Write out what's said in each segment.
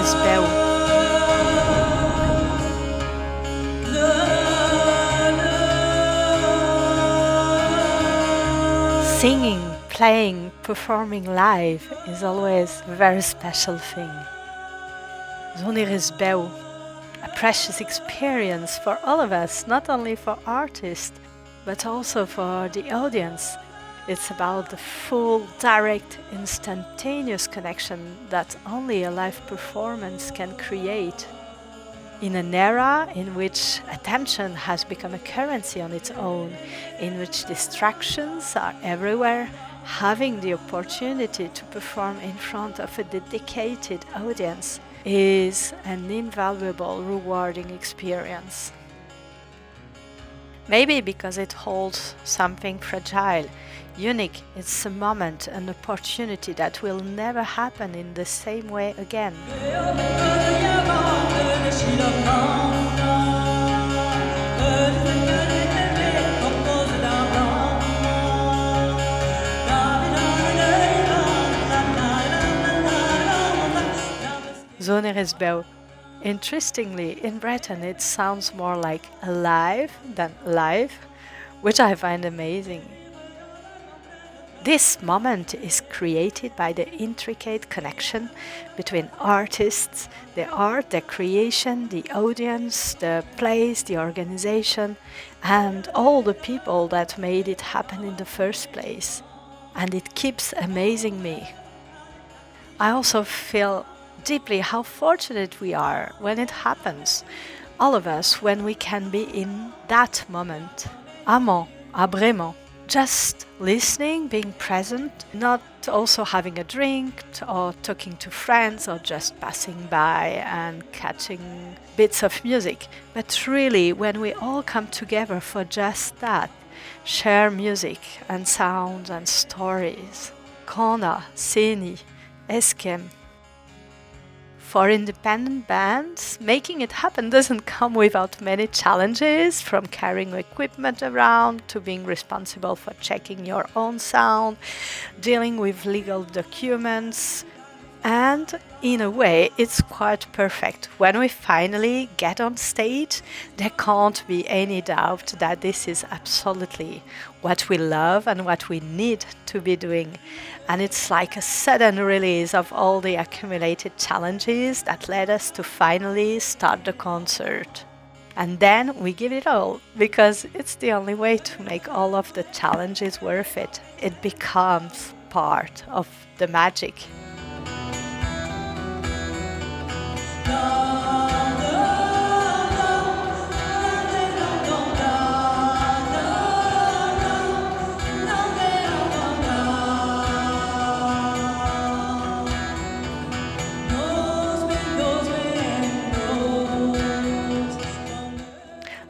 Enez Eusa. Singing, playing, performing live is always a very special thing. Enez Eusa, a precious experience for all of us, not only for artists, but also for the audience. It's about the full, direct, instantaneous connection that only a live performance can create. In an era in which attention has become a currency on its own, in which distractions are everywhere, having the opportunity to perform in front of a dedicated audience is an invaluable, rewarding experience. Maybe because it holds something fragile, unique. It's a moment, an opportunity that will never happen in the same way again. Enez Eusa. Interestingly, in Breton it sounds more like alive than live, which I find amazing. This moment is created by the intricate connection between artists, the art, the creation, the audience, the place, the organization, and all the people that made it happen in the first place. And it keeps amazing me. I also feel deeply how fortunate we are when it happens. All of us, when we can be in that moment. Amant, vraiment. Just listening, being present, not also having a drink or talking to friends or just passing by and catching bits of music. But really, when we all come together for just that, share music and sounds and stories. Kona, Seni, Eskem. For independent bands, making it happen doesn't come without many challenges, from carrying equipment around to being responsible for checking your own sound, dealing with legal documents, and in a way it's quite perfect. When we finally get on stage, there can't be any doubt that this is absolutely what we love and what we need to be doing. And it's like a sudden release of all the accumulated challenges that led us to finally start the concert. And then we give it all, because it's the only way to make all of the challenges worth it. It becomes part of the magic.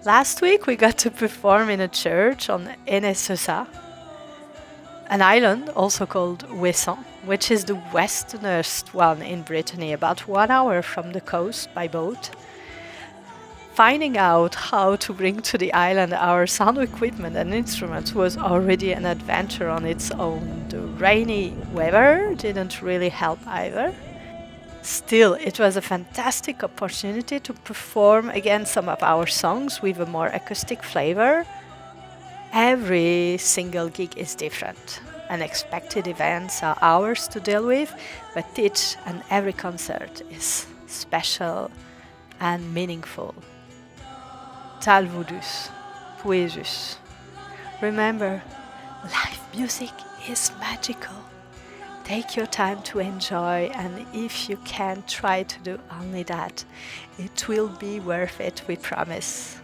Last week we got to perform in a church on Enez Eusa, an island also called Ouessant, which is the westernmost one in Brittany, about 1 hour from the coast by boat. Finding out how to bring to the island our sound equipment and instruments was already an adventure on its own. The rainy weather didn't really help either. Still, it was a fantastic opportunity to perform again some of our songs with a more acoustic flavor. Every single gig is different. Unexpected events are ours to deal with, but each and every concert is special and meaningful. Talvudus, poesus. Remember, live music is magical. Take your time to enjoy, and if you can, try to do only that. It will be worth it, we promise.